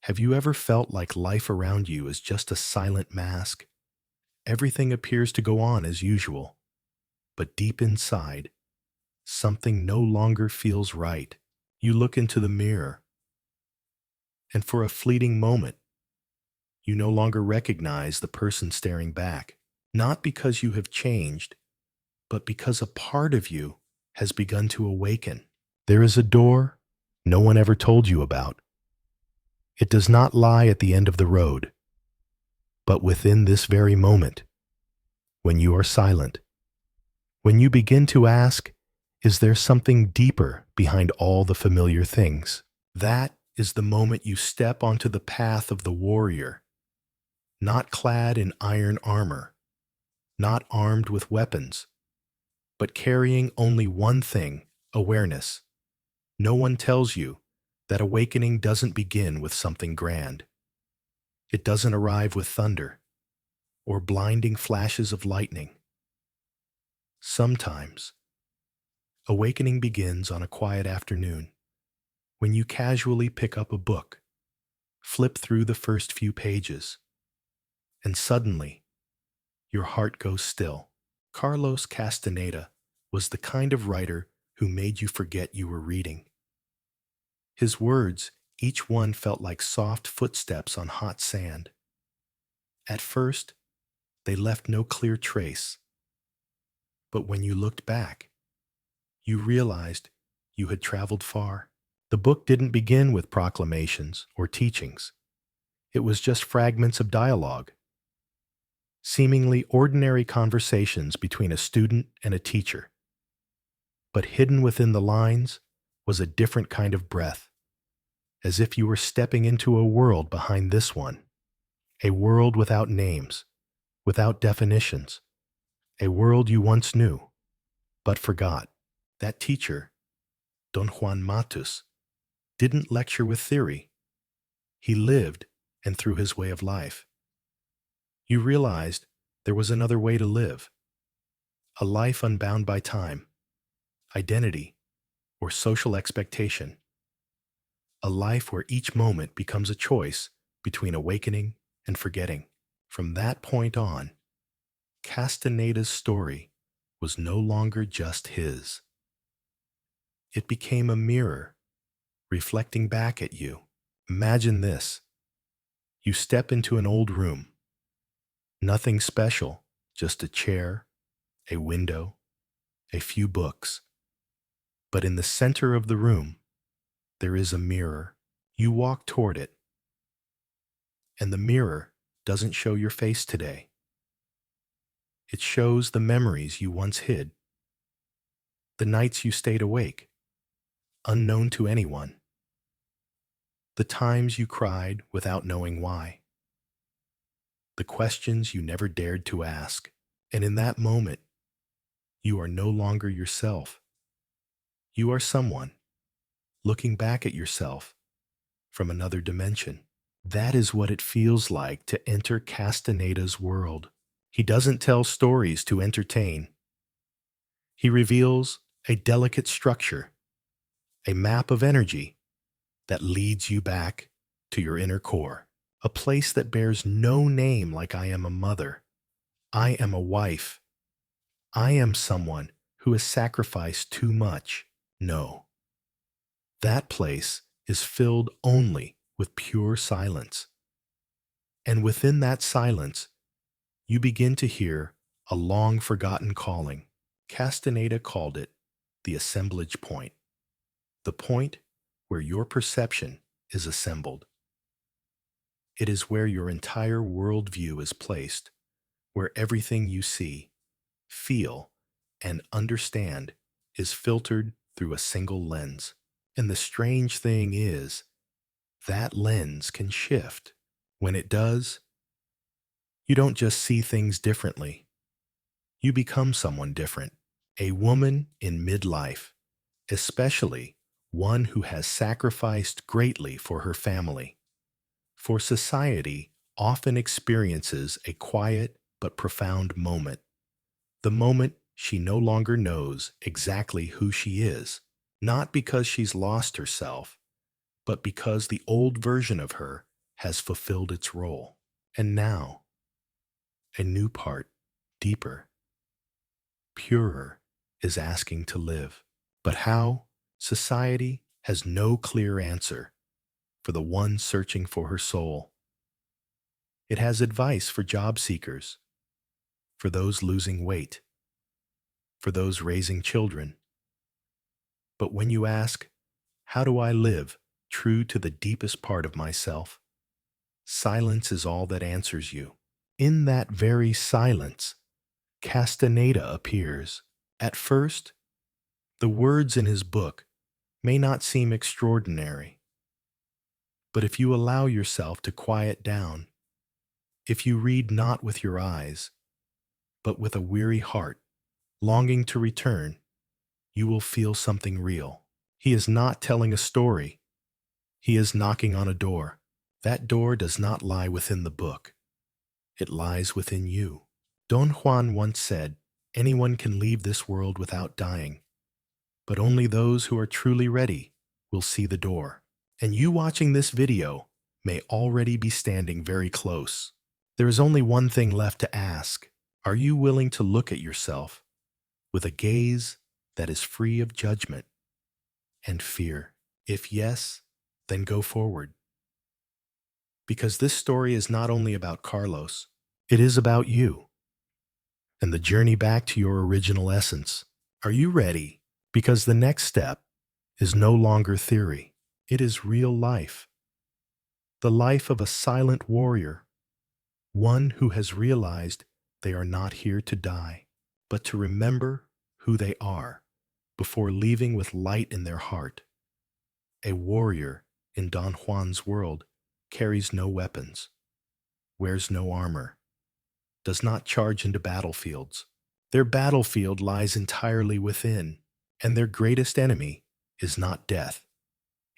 Have you ever felt like life around you is just a silent mask? Everything appears to go on as usual, but deep inside, something no longer feels right. You look into the mirror, and for a fleeting moment, you no longer recognize the person staring back. Not because you have changed, but because a part of you has begun to awaken. There is a door no one ever told you about. It does not lie at the end of the road, but within this very moment, when you are silent, when you begin to ask, is there something deeper behind all the familiar things? That is the moment you step onto the path of the warrior, not clad in iron armor, not armed with weapons, but carrying only one thing, awareness. No one tells you that awakening doesn't begin with something grand. It doesn't arrive with thunder or blinding flashes of lightning. Sometimes, awakening begins on a quiet afternoon when you casually pick up a book, flip through the first few pages, and suddenly, your heart goes still. Carlos Castaneda was the kind of writer who made you forget you were reading. His words, each one felt like soft footsteps on hot sand. At first, they left no clear trace. But when you looked back, you realized you had traveled far. The book didn't begin with proclamations or teachings. It was just fragments of dialogue, seemingly ordinary conversations between a student and a teacher. But hidden within the lines was a different kind of breath, as if you were stepping into a world behind this one, a world without names, without definitions, a world you once knew, but forgot. That teacher, Don Juan Matus, didn't lecture with theory. He lived and through his way of life. You realized there was another way to live, a life unbound by time, identity, or social expectation, a life where each moment becomes a choice between awakening and forgetting. From that point on, Castaneda's story was no longer just his. It became a mirror, reflecting back at you. Imagine this. You step into an old room. Nothing special, just a chair, a window, a few books. But in the center of the room, there is a mirror. You walk toward it, and the mirror doesn't show your face today. It shows the memories you once hid, the nights you stayed awake, unknown to anyone, the times you cried without knowing why, the questions you never dared to ask. And in that moment, you are no longer yourself. You are someone looking back at yourself from another dimension. That is what it feels like to enter Castaneda's world. He doesn't tell stories to entertain. He reveals a delicate structure, a map of energy that leads you back to your inner core, a place that bears no name like I am a mother, I am a wife, I am someone who has sacrificed too much. No. That place is filled only with pure silence. And within that silence, you begin to hear a long-forgotten calling. Castaneda called it the assemblage point, the point where your perception is assembled. It is where your entire worldview is placed, where everything you see, feel, and understand is filtered through a single lens. And the strange thing is, that lens can shift. When it does, you don't just see things differently. You become someone different, a woman in midlife, especially one who has sacrificed greatly for her family. For society often experiences a quiet but profound moment, the moment she no longer knows exactly who she is, not because she's lost herself, but because the old version of her has fulfilled its role. And now, a new part, deeper, purer, is asking to live. But how? Society has no clear answer for the one searching for her soul. It has advice for job seekers, for those losing weight, for those raising children. But when you ask, how do I live true to the deepest part of myself? Silence is all that answers you. In that very silence, Castaneda appears. At first, the words in his book may not seem extraordinary. But if you allow yourself to quiet down, if you read not with your eyes, but with a weary heart, longing to return, you will feel something real. He is not telling a story. He is knocking on a door. That door does not lie within the book. It lies within you. Don Juan once said, anyone can leave this world without dying, but only those who are truly ready will see the door. And you watching this video may already be standing very close. There is only one thing left to ask. Are you willing to look at yourself with a gaze that is free of judgment and fear? If yes, then go forward. Because this story is not only about Carlos, it is about you and the journey back to your original essence. Are you ready? Because the next step is no longer theory. It is real life. The life of a silent warrior, one who has realized they are not here to die, but to remember who they are before leaving with light in their heart. A warrior in Don Juan's world carries no weapons, wears no armor, does not charge into battlefields. Their battlefield lies entirely within, and their greatest enemy is not death.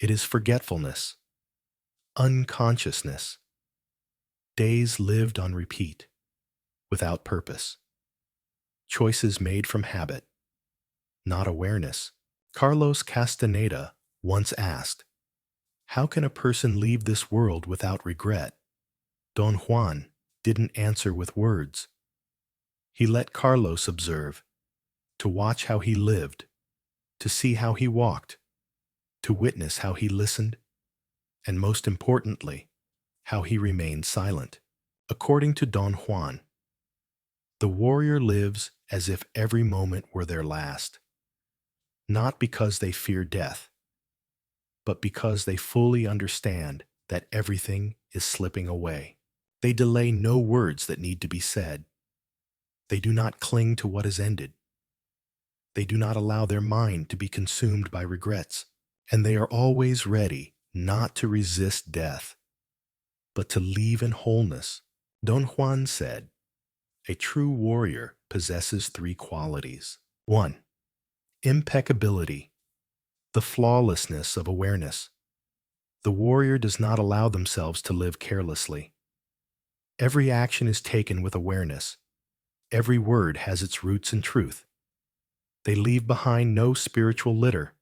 It is forgetfulness, unconsciousness, days lived on repeat, without purpose, choices made from habit, not awareness. Carlos Castaneda once asked, how can a person leave this world without regret? Don Juan didn't answer with words. He let Carlos observe, to watch how he lived, to see how he walked, to witness how he listened, and most importantly, how he remained silent. According to Don Juan, the warrior lives as if every moment were their last, not because they fear death, but because they fully understand that everything is slipping away. They delay no words that need to be said. They do not cling to what has ended. They do not allow their mind to be consumed by regrets. And they are always ready not to resist death, but to leave in wholeness. Don Juan said, a true warrior possesses three qualities. 1. Impeccability, the flawlessness of awareness. The warrior does not allow themselves to live carelessly. Every action is taken with awareness. Every word has its roots in truth. They leave behind no spiritual litter,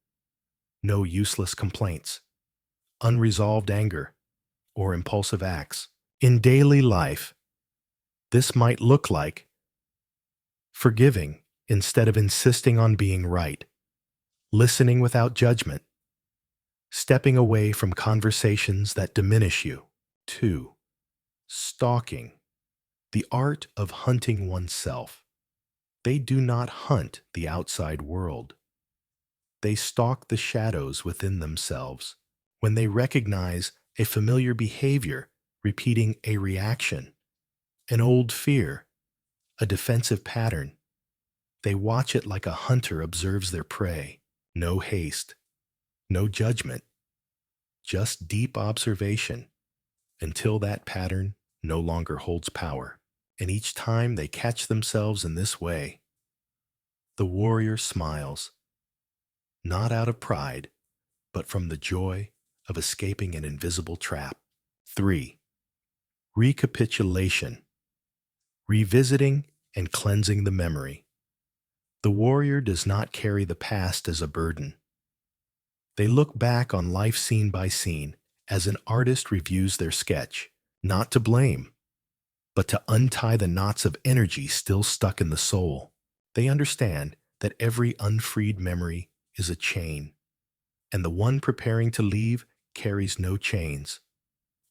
no useless complaints, unresolved anger, or impulsive acts. In daily life, this might look like forgiving instead of insisting on being right, listening without judgment, stepping away from conversations that diminish you. 2. Stalking, the art of hunting oneself. They do not hunt the outside world. They stalk the shadows within themselves. When they recognize a familiar behavior repeating a reaction, an old fear, a defensive pattern, they watch it like a hunter observes their prey. No haste, no judgment, just deep observation until that pattern no longer holds power. And each time they catch themselves in this way, the warrior smiles, not out of pride, but from the joy of escaping an invisible trap. 3. Recapitulation, revisiting and cleansing the memory. The warrior does not carry the past as a burden. They look back on life scene by scene as an artist reviews their sketch, not to blame, but to untie the knots of energy still stuck in the soul. They understand that every unfreed memory is a chain, and the one preparing to leave carries no chains,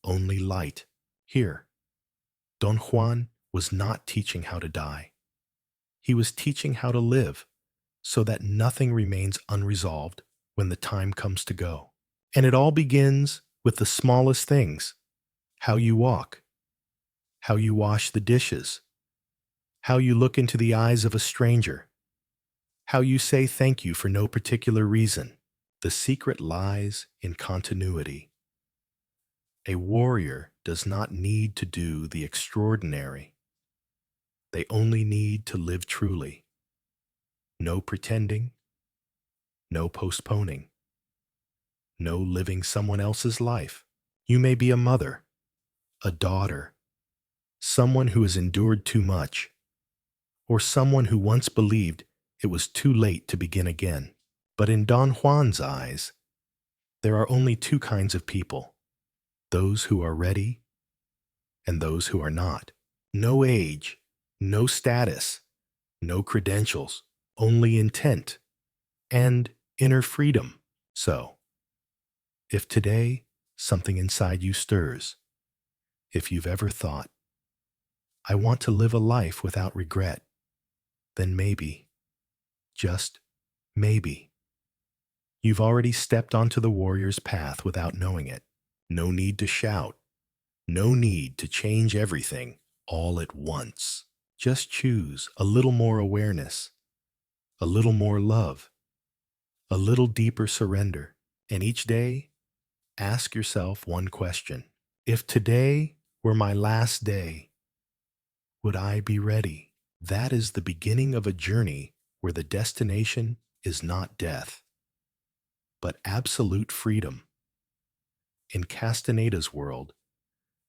only light. Here, Don Juan was not teaching how to die. He was teaching how to live, so that nothing remains unresolved when the time comes to go. And it all begins with the smallest things: how you walk, how you wash the dishes, how you look into the eyes of a stranger, how you say thank you for no particular reason. The secret lies in continuity. A warrior does not need to do the extraordinary. They only need to live truly. No pretending, no postponing, no living someone else's life. You may be a mother, a daughter, someone who has endured too much, or someone who once believed it was too late to begin again. But in Don Juan's eyes, there are only two kinds of people: those who are ready and those who are not. No age, no status, no credentials, only intent and inner freedom. So, if today something inside you stirs, if you've ever thought, I want to live a life without regret, then maybe, just maybe, you've already stepped onto the warrior's path without knowing it. No need to shout. No need to change everything all at once. Just choose a little more awareness, a little more love, a little deeper surrender. And each day, ask yourself one question: if today were my last day, would I be ready? That is the beginning of a journey where the destination is not death, but absolute freedom. In Castaneda's world,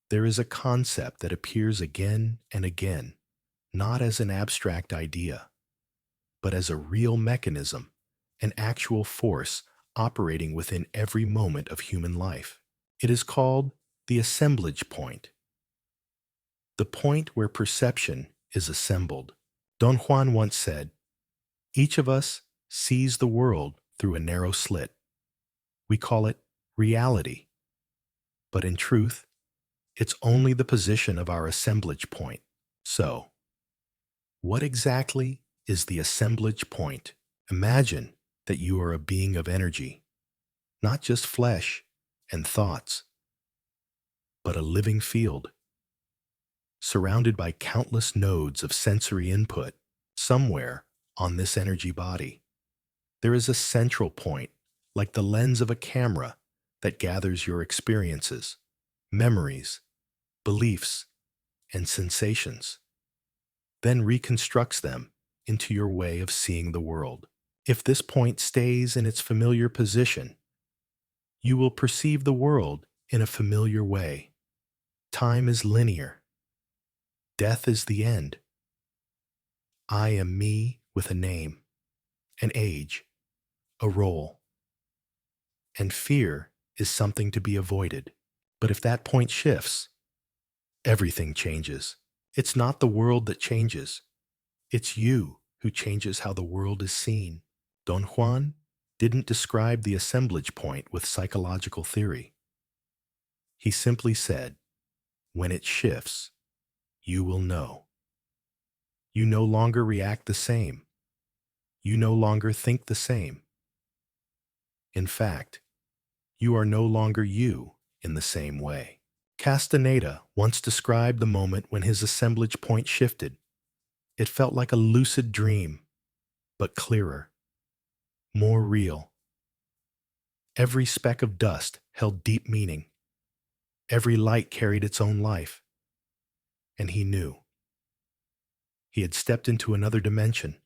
there is a concept that appears again and again, not as an abstract idea, but as a real mechanism, an actual force operating within every moment of human life. It is called the assemblage point, the point where perception is assembled. Don Juan once said, each of us sees the world through a narrow slit. We call it reality. But in truth, it's only the position of our assemblage point. So, what exactly is the assemblage point? Imagine that you are a being of energy, not just flesh and thoughts, but a living field, surrounded by countless nodes of sensory input. Somewhere on this energy body, there is a central point, like the lens of a camera, that gathers your experiences, memories, beliefs, and sensations, then reconstructs them into your way of seeing the world. If this point stays in its familiar position, you will perceive the world in a familiar way. Time is linear. Death is the end. I am me with a name, an age, a role. And fear is something to be avoided. But if that point shifts, everything changes. It's not the world that changes. It's you who changes how the world is seen. Don Juan didn't describe the assemblage point with psychological theory. He simply said, when it shifts, you will know. You no longer react the same. You no longer think the same. In fact, you are no longer you in the same way. Castaneda once described the moment when his assemblage point shifted. It felt like a lucid dream, but clearer, more real. Every speck of dust held deep meaning. Every light carried its own life. And he knew. He had stepped into another dimension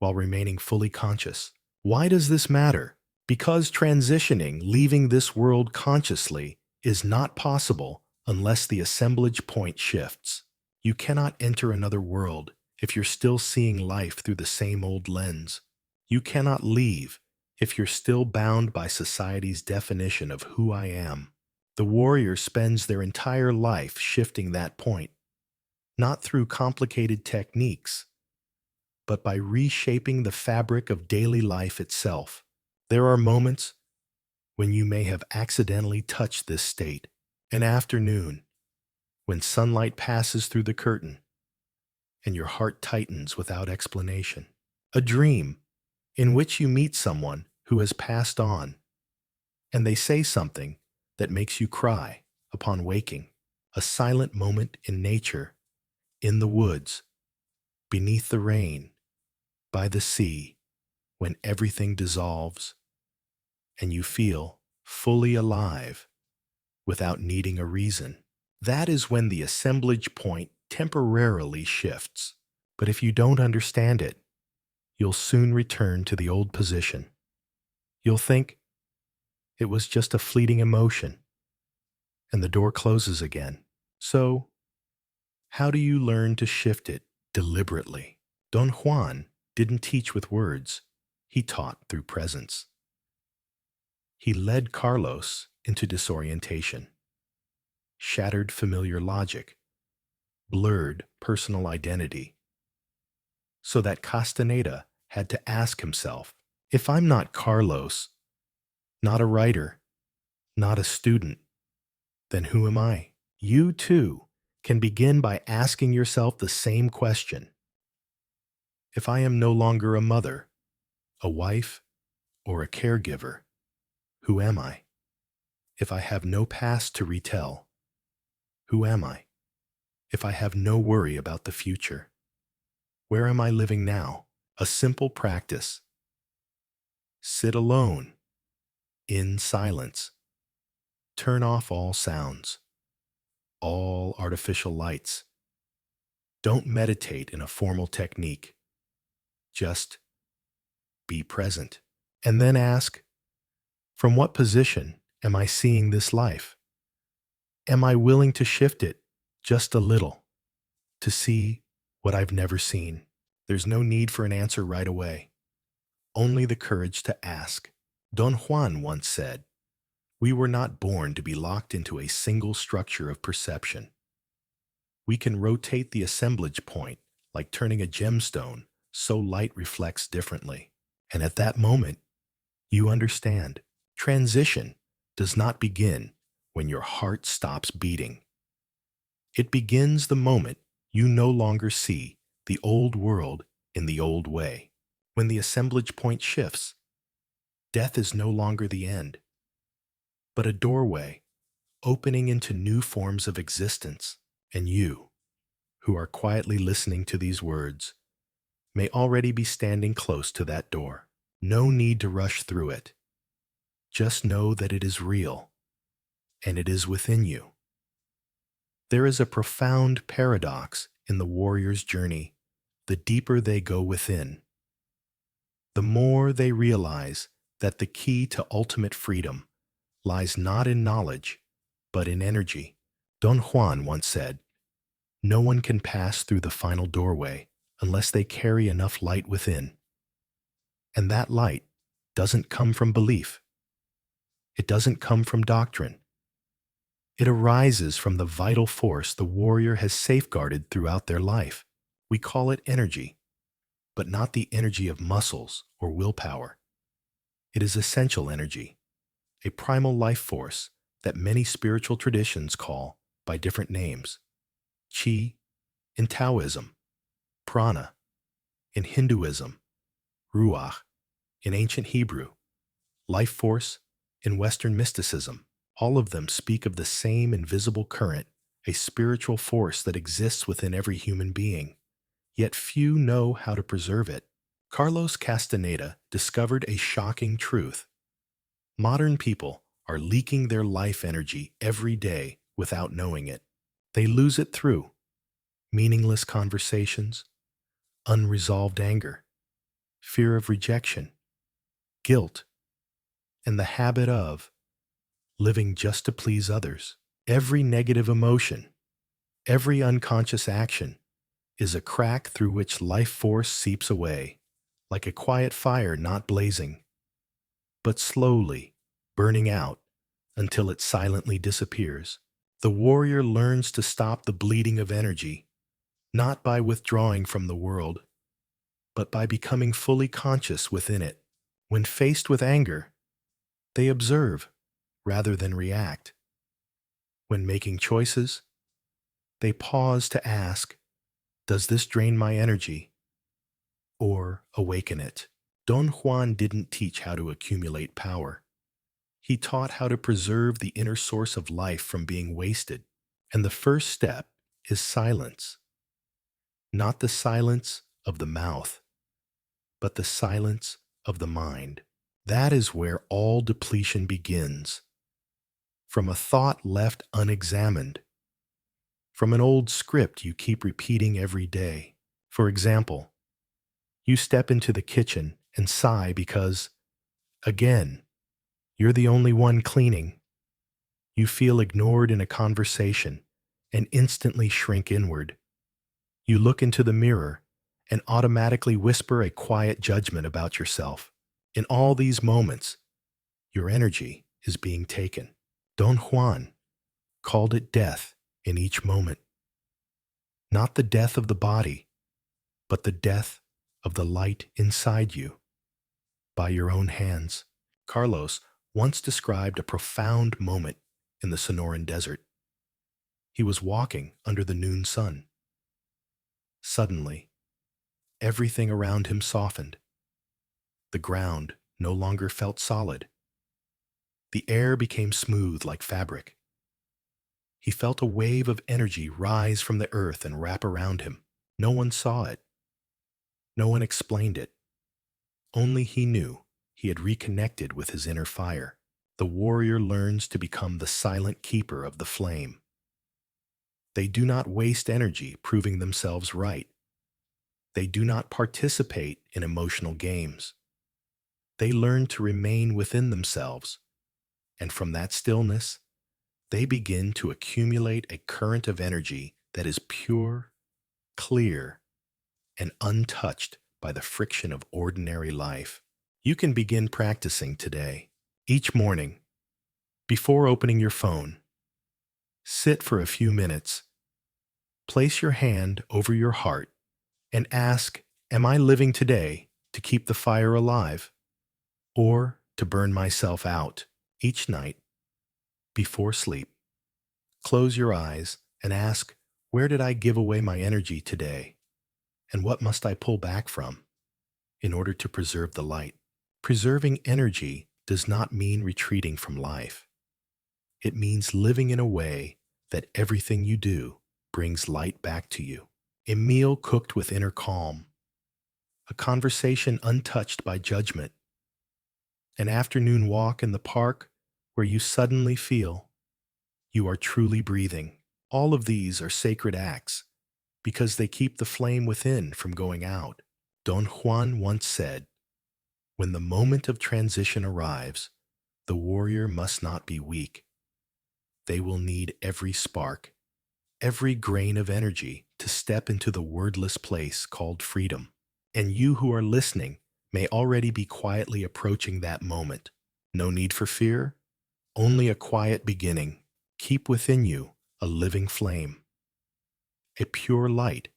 while remaining fully conscious. Why does this matter? Because transitioning, leaving this world consciously, is not possible unless the assemblage point shifts. You cannot enter another world if you're still seeing life through the same old lens. You cannot leave if you're still bound by society's definition of who I am. The warrior spends their entire life shifting that point, not through complicated techniques, but by reshaping the fabric of daily life itself. There are moments when you may have accidentally touched this state. An afternoon, when sunlight passes through the curtain and your heart tightens without explanation. A dream in which you meet someone who has passed on and they say something that makes you cry upon waking. A silent moment in nature, in the woods, beneath the rain, by the sea, when everything dissolves and you feel fully alive without needing a reason. That is when the assemblage point temporarily shifts. But if you don't understand it, you'll soon return to the old position. You'll think it was just a fleeting emotion, and the door closes again. So, how do you learn to shift it deliberately? Don Juan didn't teach with words. He taught through presence. He led Carlos into disorientation, shattered familiar logic, blurred personal identity, so that Castaneda had to ask himself, if I'm not Carlos, not a writer, not a student, then who am I? You too can begin by asking yourself the same question. If I am no longer a mother, a wife, or a caregiver, who am I? If I have no past to retell, who am I? If I have no worry about the future, where am I living now? A simple practice. Sit alone, in silence. Turn off all sounds, all artificial lights. Don't meditate in a formal technique. Just be present. And then ask, from what position am I seeing this life? Am I willing to shift it just a little to see what I've never seen? There's no need for an answer right away, only the courage to ask. Don Juan once said, "We were not born to be locked into a single structure of perception. We can rotate the assemblage point like turning a gemstone so light reflects differently." And at that moment, you understand. Transition does not begin when your heart stops beating. It begins the moment you no longer see the old world in the old way. When the assemblage point shifts, death is no longer the end, but a doorway opening into new forms of existence. And you, who are quietly listening to these words, may already be standing close to that door. No need to rush through it. Just know that it is real, and it is within you. There is a profound paradox in the warrior's journey. The deeper they go within, the more they realize that the key to ultimate freedom lies not in knowledge, but in energy. Don Juan once said, "No one can pass through the final doorway unless they carry enough light within." And that light doesn't come from belief. It doesn't come from doctrine. It arises from the vital force the warrior has safeguarded throughout their life. We call it energy, but not the energy of muscles or willpower. It is essential energy, a primal life force that many spiritual traditions call by different names. Qi in Taoism, prana in Hinduism, ruach in ancient Hebrew, life force in Western mysticism. All of them speak of the same invisible current, a spiritual force that exists within every human being, yet few know how to preserve it. Carlos Castaneda discovered a shocking truth. Modern people are leaking their life energy every day without knowing it. They lose it through meaningless conversations, unresolved anger, fear of rejection, guilt, and the habit of living just to please others. Every negative emotion, every unconscious action is a crack through which life force seeps away, like a quiet fire not blazing, but slowly burning out until it silently disappears. The warrior learns to stop the bleeding of energy, not by withdrawing from the world, but by becoming fully conscious within it. When faced with anger, they observe rather than react. When making choices, they pause to ask, does this drain my energy or awaken it? Don Juan didn't teach how to accumulate power. He taught how to preserve the inner source of life from being wasted. And the first step is silence. Not the silence of the mouth, but the silence of the mind. That is where all depletion begins. From a thought left unexamined. From an old script you keep repeating every day. For example, you step into the kitchen and sigh because, again, you're the only one cleaning. You feel ignored in a conversation and instantly shrink inward. You look into the mirror and automatically whisper a quiet judgment about yourself. In all these moments, your energy is being taken. Don Juan called it death in each moment. Not the death of the body, but the death of the light inside you, by your own hands. Carlos once described a profound moment in the Sonoran desert. He was walking under the noon sun. Suddenly, everything around him softened. The ground no longer felt solid. The air became smooth like fabric. He felt a wave of energy rise from the earth and wrap around him. No one saw it. No one explained it. Only he knew he had reconnected with his inner fire. The warrior learns to become the silent keeper of the flame. They do not waste energy proving themselves right. They do not participate in emotional games. They learn to remain within themselves, and from that stillness, they begin to accumulate a current of energy that is pure, clear, and untouched by the friction of ordinary life. You can begin practicing today. Each morning, before opening your phone, sit for a few minutes. Place your hand over your heart and ask, am I living today to keep the fire alive or to burn myself out? Each night, before sleep, close your eyes and ask, where did I give away my energy today? And what must I pull back from in order to preserve the light? Preserving energy does not mean retreating from life. It means living in a way that everything you do brings light back to you. A meal cooked with inner calm, a conversation untouched by judgment, an afternoon walk in the park where you suddenly feel you are truly breathing. All of these are sacred acts because they keep the flame within from going out. Don Juan once said, when the moment of transition arrives, the warrior must not be weak. They will need every spark, every grain of energy to step into the wordless place called freedom. And you who are listening may already be quietly approaching that moment. No need for fear, only a quiet beginning. Keep within you a living flame, a pure light,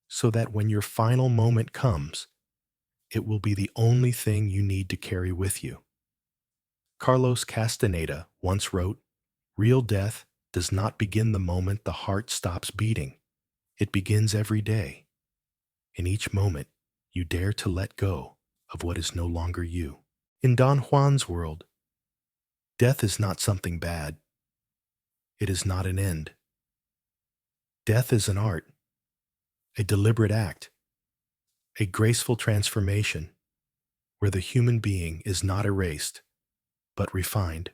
so that when your final moment comes, it will be the only thing you need to carry with you. Carlos Castaneda once wrote, real death does not begin the moment the heart stops beating. It begins every day. In each moment, you dare to let go of what is no longer you. In Don Juan's world, death is not something bad. It is not an end. Death is an art, a deliberate act, a graceful transformation where the human being is not erased, but refined.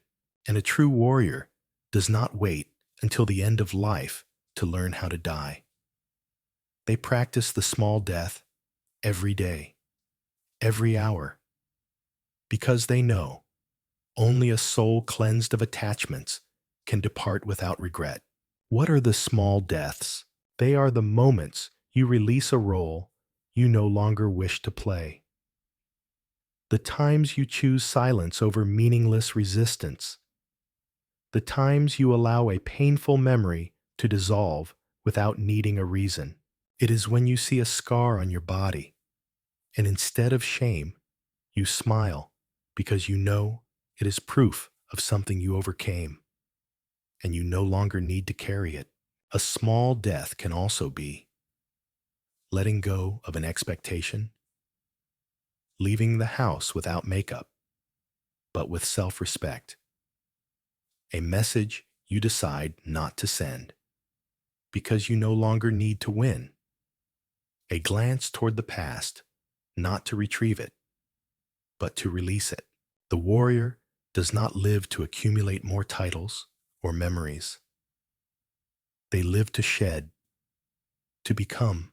And a true warrior does not wait until the end of life to learn how to die. They practice the small death every day, every hour, because they know only a soul cleansed of attachments can depart without regret. What are the small deaths? They are the moments you release a role you no longer wish to play. The times you choose silence over meaningless resistance. the times you allow a painful memory to dissolve without needing a reason. It is when you see a scar on your body, and instead of shame, you smile because you know it is proof of something you overcame, and you no longer need to carry it. A small death can also be letting go of an expectation, leaving the house without makeup, but with self-respect, a message you decide not to send because you no longer need to win, a glance toward the past, not to retrieve it, but to release it. The warrior does not live to accumulate more titles or memories. They live to shed, to become,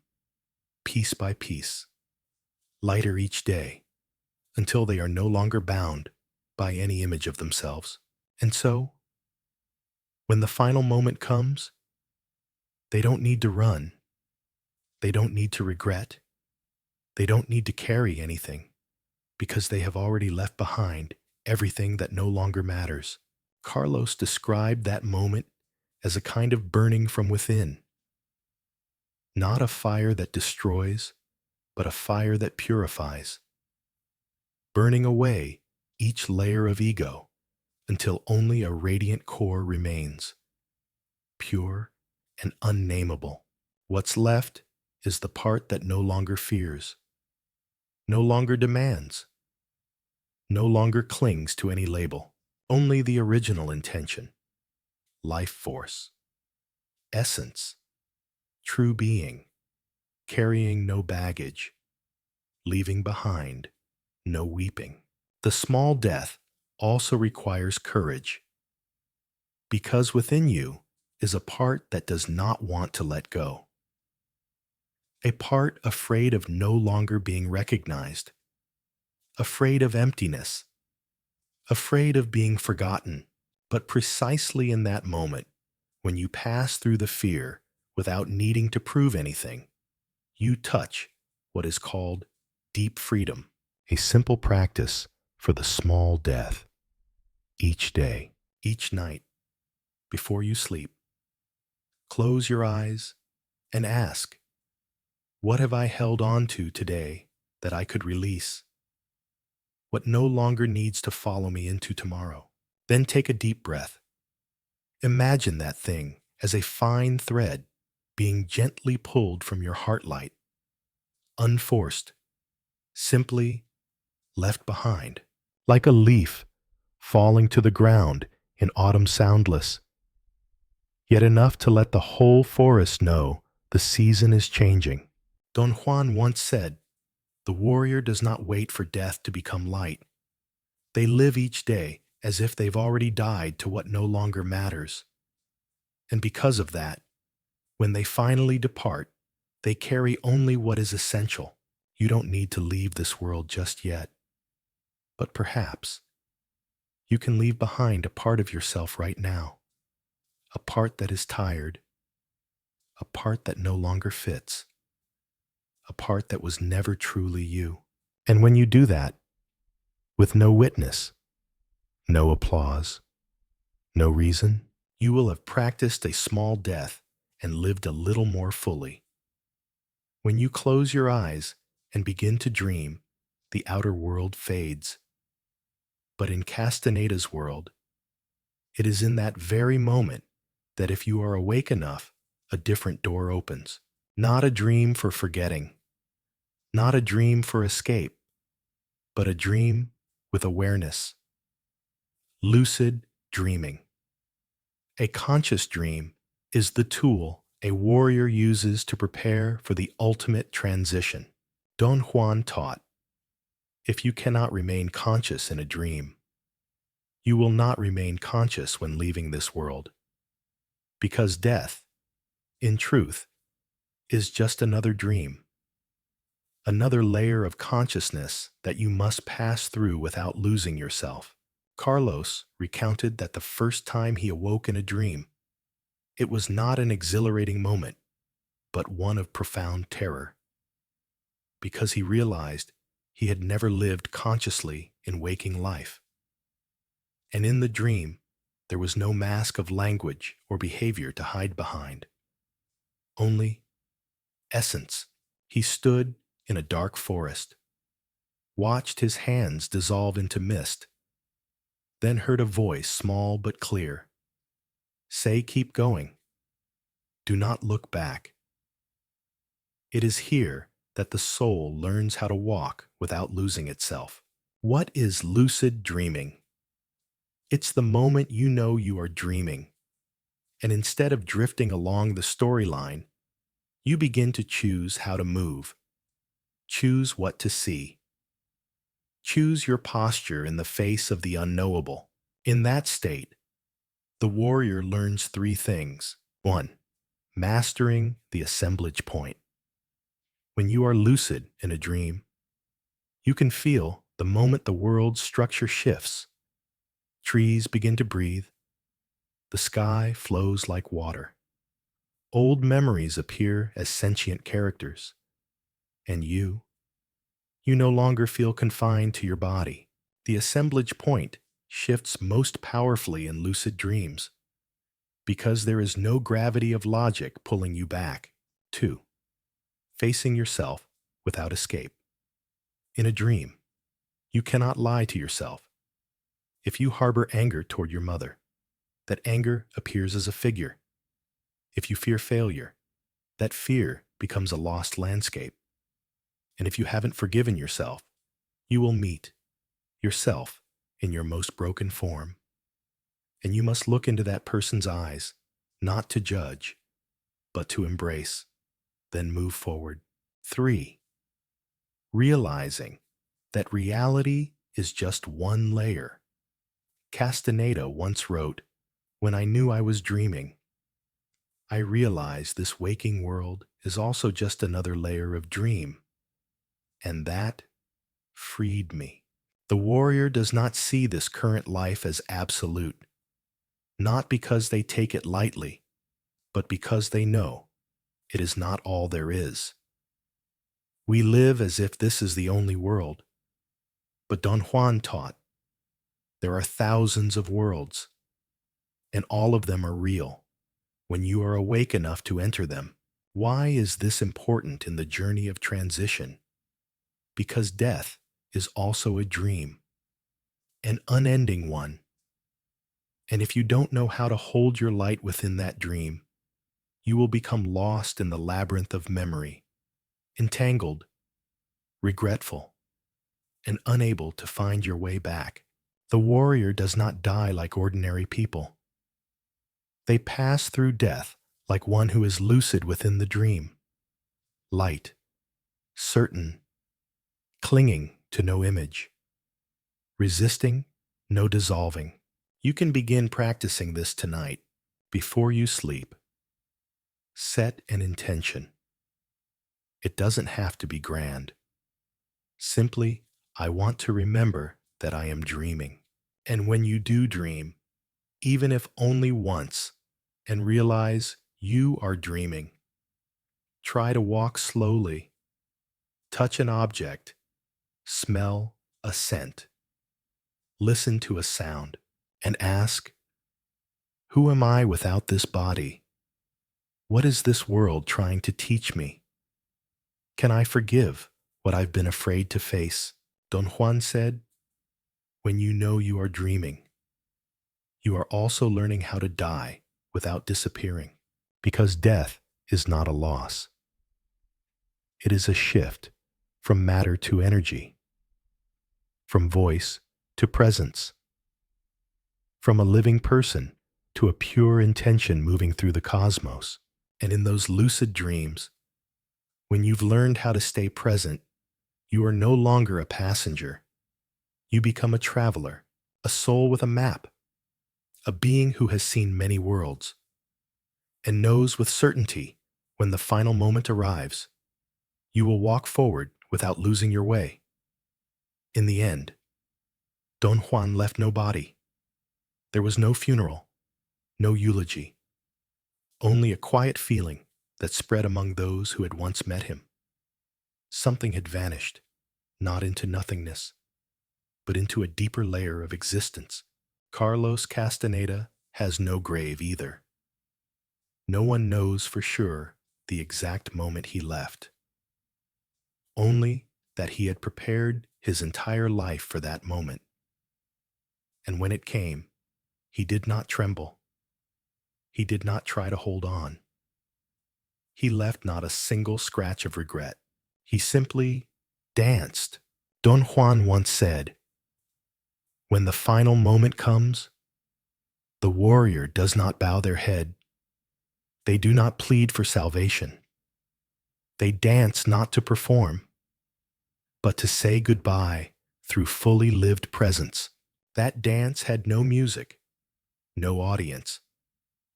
piece by piece, lighter each day, until they are no longer bound by any image of themselves. And so, when the final moment comes, they don't need to run. They don't need to regret. They don't need to carry anything, because they have already left behind everything that no longer matters. Carlos described that moment as a kind of burning from within, not a fire that destroys, but a fire that purifies, burning away each layer of ego until only a radiant core remains, pure and unnameable. What's left is the part that no longer fears, no longer demands, no longer clings to any label. Only the original intention, life force, essence, true being, carrying no baggage, leaving behind no weeping. The small death also requires courage, because within you is a part that does not want to let go, a part afraid of no longer being recognized, afraid of emptiness, afraid of being forgotten. But precisely in that moment, when you pass through the fear without needing to prove anything, you touch what is called deep freedom, a simple practice for the small death. Each day, each night, before you sleep, close your eyes and ask, what have I held on to today that I could release? What no longer needs to follow me into tomorrow? Then take a deep breath. Imagine that thing as a fine thread being gently pulled from your heart light, unforced, simply left behind, like a leaf falling to the ground in autumn soundless, yet enough to let the whole forest know the season is changing. Don Juan once said, "The warrior does not wait for death to become light. They live each day as if they've already died to what no longer matters. And because of that, when they finally depart, they carry only what is essential. You don't need to leave this world just yet. But perhaps you can leave behind a part of yourself right now, a part that is tired, a part that no longer fits, a part that was never truly you." And when you do that, with no witness, no applause, no reason, you will have practiced a small death and lived a little more fully. When you close your eyes and begin to dream, the outer world fades. But in Castaneda's world, it is in that very moment that if you are awake enough, a different door opens. Not a dream for forgetting, not a dream for escape, but a dream with awareness. Lucid dreaming. A conscious dream is the tool a warrior uses to prepare for the ultimate transition. Don Juan taught, if you cannot remain conscious in a dream, you will not remain conscious when leaving this world. Because death, in truth, is just another dream, another layer of consciousness that you must pass through without losing yourself. Carlos recounted that the first time he awoke in a dream, it was not an exhilarating moment, but one of profound terror, because he realized he had never lived consciously in waking life. And in the dream, There was no mask of language or behavior to hide behind. Only essence. He stood in a dark forest, watched his hands dissolve into mist, then heard a voice, small but clear, say, "Keep going. Do not look back." It is here that the soul learns how to walk without losing itself. What is lucid dreaming? It's the moment you know you are dreaming, and instead of drifting along the storyline, you begin to choose how to move, choose what to see, choose your posture in the face of the unknowable. In that state, the warrior learns three things. 1. Mastering the assemblage point. When you are lucid in a dream, you can feel the moment the world's structure shifts. Trees begin to breathe. The sky flows like water. Old memories appear as sentient characters. And you no longer feel confined to your body. The assemblage point shifts most powerfully in lucid dreams because there is no gravity of logic pulling you back. 2. Facing yourself without escape. In a dream, you cannot lie to yourself. If you harbor anger toward your mother, that anger appears as a figure. If you fear failure, that fear becomes a lost landscape. And if you haven't forgiven yourself, you will meet yourself in your most broken form. And you must look into that person's eyes, not to judge, but to embrace, then move forward. 3. Realizing that reality is just one layer. Castaneda once wrote, "When I knew I was dreaming, I realized this waking world is also just another layer of dream, and that freed me." The warrior does not see this current life as absolute, not because they take it lightly, but because they know it is not all there is. We live as if this is the only world, but Don Juan taught there are thousands of worlds, and all of them are real when you are awake enough to enter them. Why is this important in the journey of transition? Because death is also a dream, an unending one. And if you don't know how to hold your light within that dream, you will become lost in the labyrinth of memory, entangled, regretful, and unable to find your way back. The warrior does not die like ordinary people. They pass through death like one who is lucid within the dream, light, certain, clinging to no image, resisting no dissolving. You can begin practicing this tonight before you sleep. Set an intention. It doesn't have to be grand. Simply, I want to remember that I am dreaming. And when you do dream, even if only once, and realize you are dreaming, try to walk slowly, touch an object, smell a scent, listen to a sound, and ask, who am I without this body? What is this world trying to teach me? Can I forgive what I've been afraid to face? Don Juan said, when you know you are dreaming, you are also learning how to die without disappearing, because death is not a loss. It is a shift from matter to energy, from voice to presence, from a living person to a pure intention moving through the cosmos. And in those lucid dreams, when you've learned how to stay present, you are no longer a passenger. You become a traveler, a soul with a map, a being who has seen many worlds, and knows with certainty when the final moment arrives, you will walk forward without losing your way. In the end, Don Juan left no body. There was no funeral, no eulogy, only a quiet feeling that spread among those who had once met him. Something had vanished, not into nothingness, but into a deeper layer of existence. Carlos Castaneda has no grave either. No one knows for sure the exact moment he left, only that he had prepared his entire life for that moment. And when it came, he did not tremble. He did not try to hold on. He left not a single scratch of regret. He simply danced. Don Juan once said, "When the final moment comes, the warrior does not bow their head. They do not plead for salvation. They dance not to perform, but to say goodbye through fully lived presence." That dance had no music, no audience,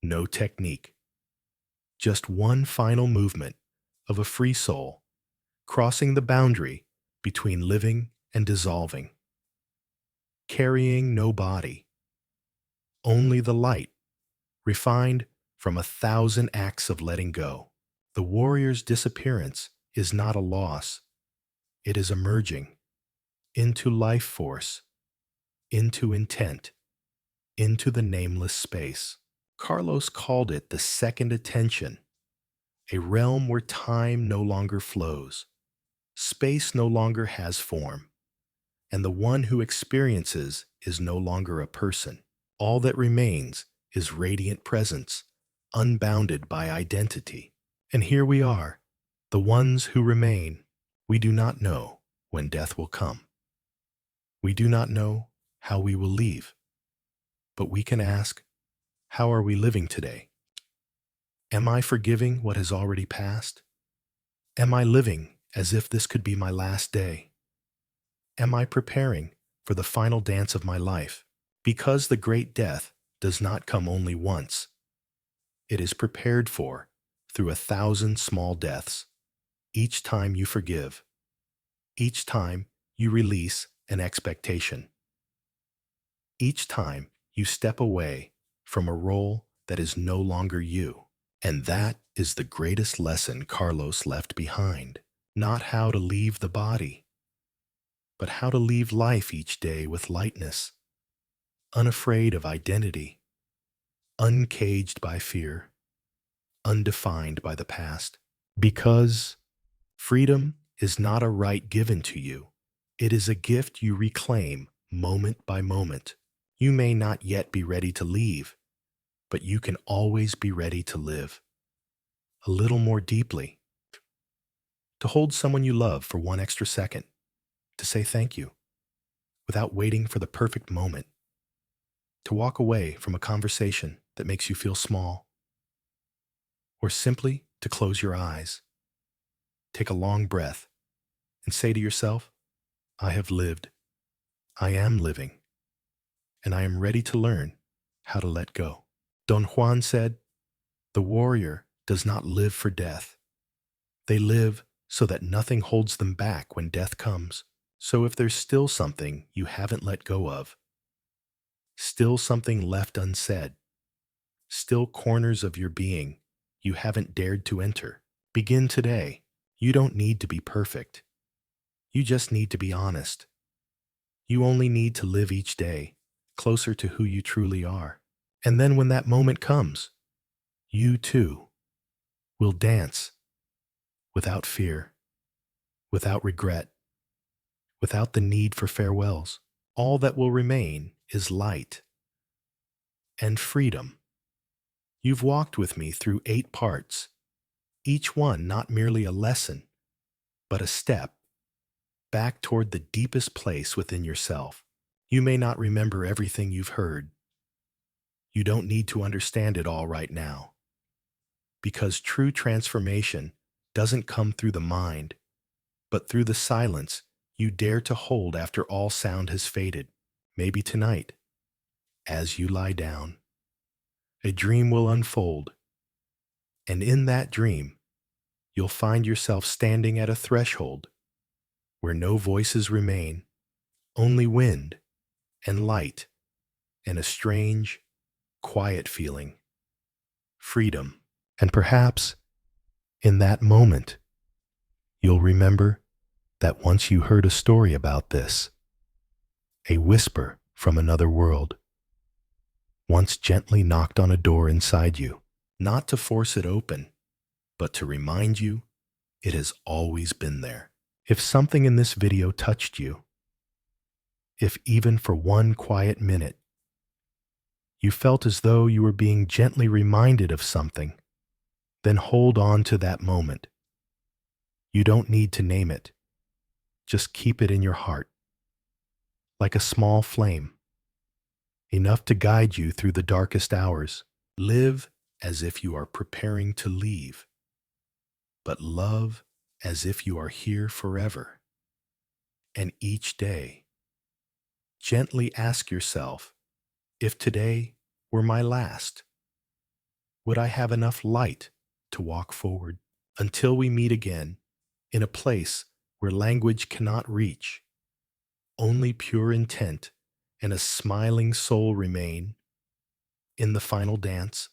no technique. Just one final movement of a free soul crossing the boundary between living and dissolving, carrying no body, only the light, refined from 1,000 acts of letting go. The warrior's disappearance is not a loss. It is a merging into life force, into intent, into the nameless space. Carlos called it the second attention, a realm where time no longer flows, space no longer has form, and the one who experiences is no longer a person. All that remains is radiant presence, unbounded by identity. And here we are, the ones who remain. We do not know when death will come. We do not know how we will leave. But we can ask, how are we living today? Am I forgiving what has already passed? Am I living as if this could be my last day? Am I preparing for the final dance of my life? Because the great death does not come only once. It is prepared for through 1,000 small deaths. Each time you forgive, each time you release an expectation, each time you step away from a role that is no longer you. And that is the greatest lesson Carlos left behind. Not how to leave the body, but how to leave life each day with lightness, unafraid of identity, uncaged by fear, undefined by the past. Because freedom is not a right given to you. It is a gift you reclaim moment by moment. You may not yet be ready to leave, but you can always be ready to live a little more deeply, to hold someone you love for one extra second, to say thank you without waiting for the perfect moment, to walk away from a conversation that makes you feel small, or simply to close your eyes, take a long breath, and say to yourself, I have lived, I am living, and I am ready to learn how to let go. Don Juan said, the warrior does not live for death. They live so that nothing holds them back when death comes. So if there's still something you haven't let go of, still something left unsaid, still corners of your being you haven't dared to enter, begin today. You don't need to be perfect. You just need to be honest. You only need to live each day closer to who you truly are. And then when that moment comes, you too will dance without fear, without regret, without the need for farewells. All that will remain is light and freedom. You've walked with me through 8 parts, each one not merely a lesson, but a step back toward the deepest place within yourself. You may not remember everything you've heard. You don't need to understand it all right now, because true transformation doesn't come through the mind, but through the silence you dare to hold after all sound has faded. Maybe tonight, as you lie down, a dream will unfold, and in that dream, you'll find yourself standing at a threshold where no voices remain, only wind and light and a strange, quiet feeling, freedom. And perhaps in that moment, you'll remember that once you heard a story about this, a whisper from another world. once gently knocked on a door inside you, not to force it open, but to remind you it has always been there. If something in this video touched you, if even for one quiet minute you felt as though you were being gently reminded of something, then hold on to that moment. You don't need to name it. Just keep it in your heart, like a small flame, enough to guide you through the darkest hours. Live as if you are preparing to leave, but love as if you are here forever. And each day, gently ask yourself, if today were my last, would I have enough light to walk forward? Until we meet again, in a place where language cannot reach, only pure intent and a smiling soul remain. In the final dance,